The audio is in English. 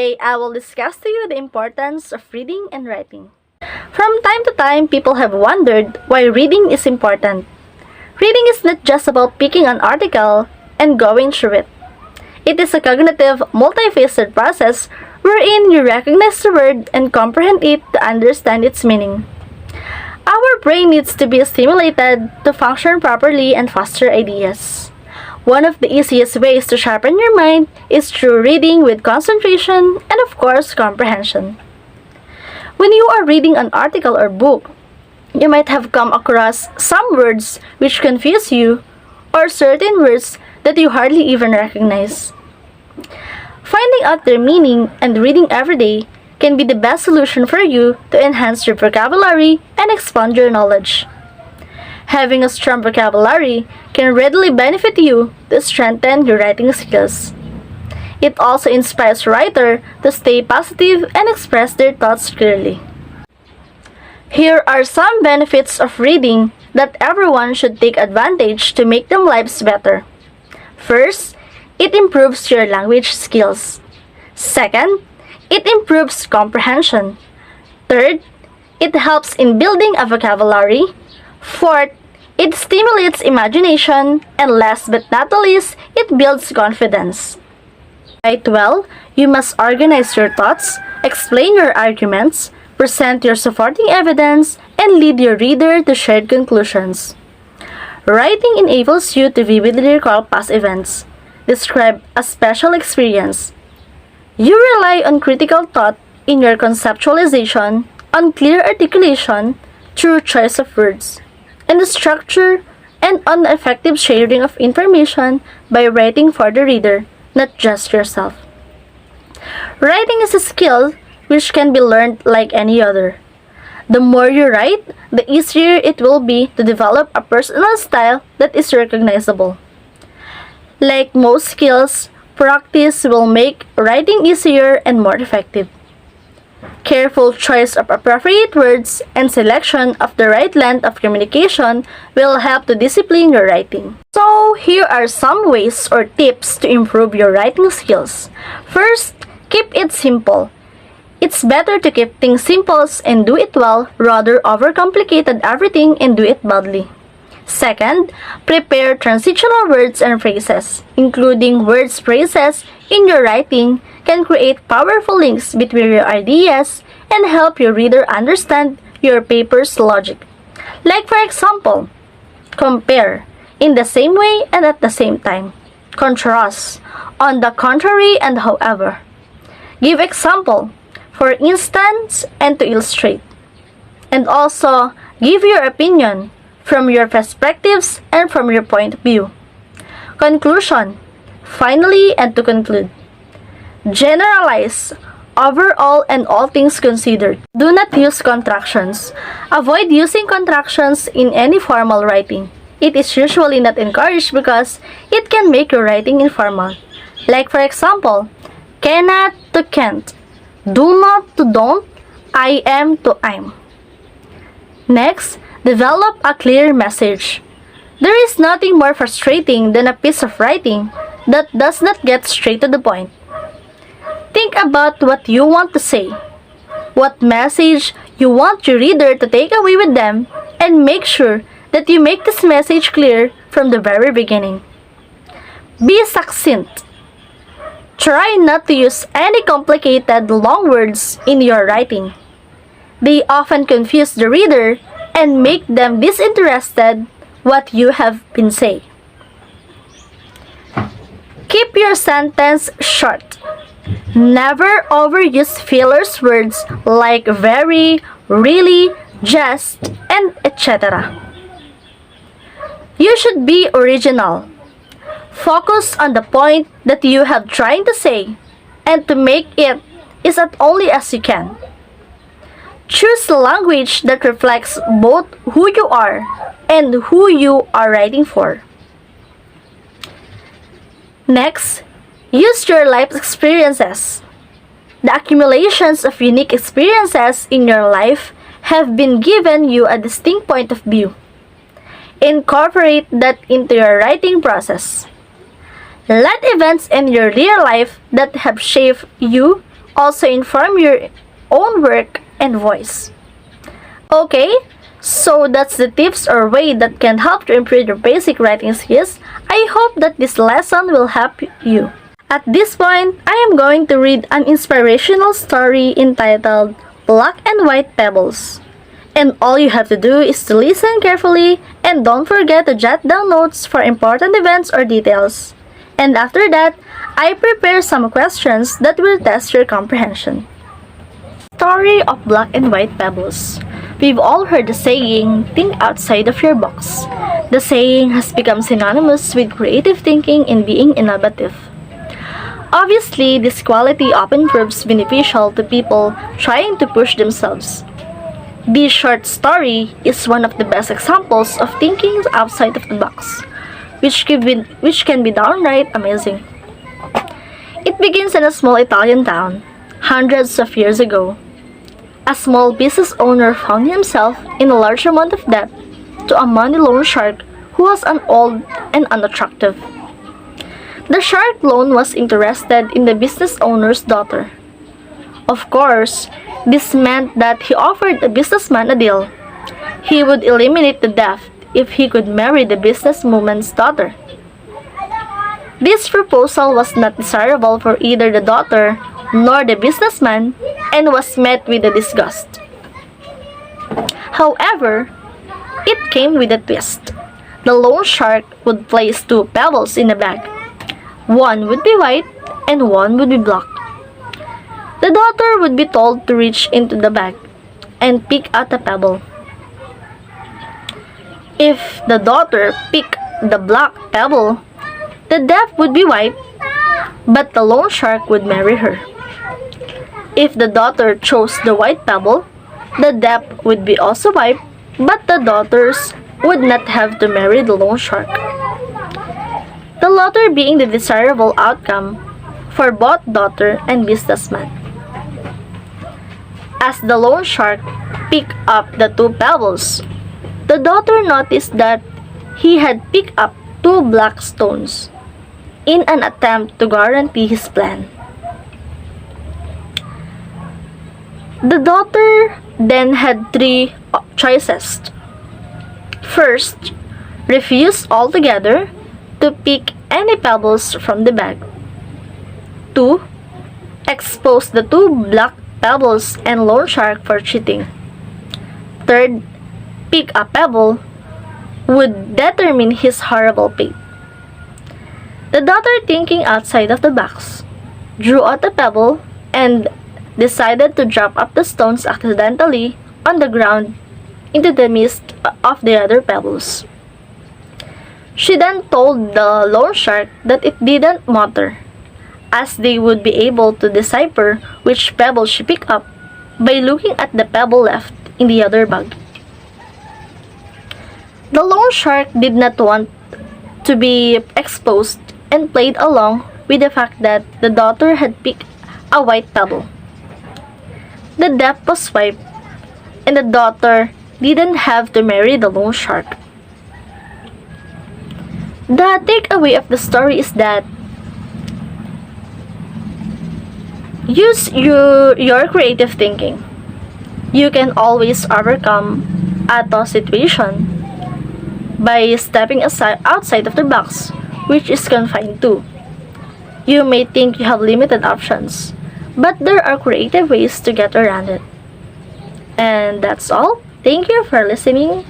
Today, I will discuss to you the importance of reading and writing. From time to time, people have wondered why reading is important. Reading is not just about picking an article and going through it. It is a cognitive, multifaceted process wherein you recognize the word and comprehend it to understand its meaning. Our brain needs to be stimulated to function properly and foster ideas. One of the easiest ways to sharpen your mind is through reading with concentration and, of course, comprehension. When you are reading an article or book, you might have come across some words which confuse you or certain words that you hardly even recognize. Finding out their meaning and reading every day can be the best solution for you to enhance your vocabulary and expand your knowledge. Having a strong vocabulary can readily benefit you to strengthen your writing skills. It also inspires writers to stay positive and express their thoughts clearly. Here are some benefits of reading that everyone should take advantage to make their lives better. First, it improves your language skills. Second, it improves comprehension. Third, it helps in building a vocabulary. Fourth, it stimulates imagination. And last but not the least, it builds confidence. Write well, you must organize your thoughts, explain your arguments, present your supporting evidence, and lead your reader to shared conclusions. Writing enables you to vividly recall past events, describe a special experience. You rely on critical thought in your conceptualization, on clear articulation, through choice of words, and the structure and on the effective sharing of information by writing for the reader, not just yourself. Writing is a skill which can be learned like any other. The more you write, the easier it will be to develop a personal style that is recognizable. Like most skills, practice will make writing easier and more effective. Careful choice of appropriate words and selection of the right length of communication will help to discipline your writing. So, here are some ways or tips to improve your writing skills. First, keep it simple. It's better to keep things simple and do it well rather overcomplicate everything and do it badly. Second, prepare transitional words and phrases. Including words phrases in your writing can create powerful links between your ideas and help your reader understand your paper's logic. Like for example, compare, in the same way and at the same time. Contrast, on the contrary and however. Give example, for instance, and to illustrate. And also, give your opinion from your perspectives and from your point of view. Conclusion, finally and to conclude. Generalize, overall and all things considered. Do not use contractions. Avoid using contractions in any formal writing. It is usually not encouraged because it can make your writing informal. Like for example, cannot to can't, do not to don't, I am to I'm. Next, develop a clear message. There is nothing more frustrating than a piece of writing that does not get straight to the point. Think about what you want to say, what message you want your reader to take away with them, and make sure that you make this message clear from the very beginning. Be succinct. Try not to use any complicated long words in your writing. They often confuse the reader and make them disinterested what you have been saying. Keep your sentence short. Never overuse fillers words like very, really, just, and etc. You should be original. Focus on the point that you have trying to say and to make it as only as you can. Choose language that reflects both who you are and who you are writing for. Next, use your life experiences. The accumulations of unique experiences in your life have been given you a distinct point of view. Incorporate that into your writing process. Let events in your real life that have shaped you also inform your own work and voice. Okay, so that's the tips or way that can help to improve your basic writing skills. I hope that this lesson will help you. At this point, I am going to read an inspirational story entitled Black and White Pebbles. And all you have to do is to listen carefully and don't forget to jot down notes for important events or details. And after that, I prepare some questions that will test your comprehension. Story of Black and White Pebbles. We've all heard the saying, think outside of your box. The saying has become synonymous with creative thinking and being innovative. Obviously, this quality often proves beneficial to people trying to push themselves. This short story is one of the best examples of thinking outside of the box, which can be downright amazing. It begins in a small Italian town, hundreds of years ago. A small business owner found himself in a large amount of debt to a money loan shark who was old and unattractive. The shark loan was interested in the business owner's daughter. Of course, this meant that he offered the businessman a deal. He would eliminate the debt if he could marry the businesswoman's daughter. This proposal was not desirable for either the daughter nor the businessman and was met with a disgust. However, it came with a twist. The loan shark would place two pebbles in a bag. One would be white and one would be black. The daughter would be told to reach into the bag and pick out a pebble. If the daughter picked the black pebble, the debt would be white, but the loan shark would marry her. If the daughter chose the white pebble, the debt would be also white, but the daughters would not have to marry the loan shark. The latter being the desirable outcome for both daughter and businessman. As the loan shark picked up the two pebbles, the daughter noticed that he had picked up two black stones in an attempt to guarantee his plan. The daughter then had three choices. First, refuse altogether to pick any pebbles from the bag. 2. Expose the two black pebbles and loan shark for cheating. Third, pick a pebble would determine his horrible fate. The daughter, thinking outside of the box, drew out a pebble and decided to drop up the stones accidentally on the ground into the midst of the other pebbles. She then told the loan shark that it didn't matter, as they would be able to decipher which pebble she picked up by looking at the pebble left in the other bag. The loan shark did not want to be exposed and played along with the fact that the daughter had picked a white pebble. The debt was wiped, and the daughter didn't have to marry the loan shark. The takeaway of the story is that use your creative thinking. You can always overcome a tough situation by stepping outside of the box, which is confined to. You may think you have limited options, but there are creative ways to get around it. And that's all. Thank you for listening.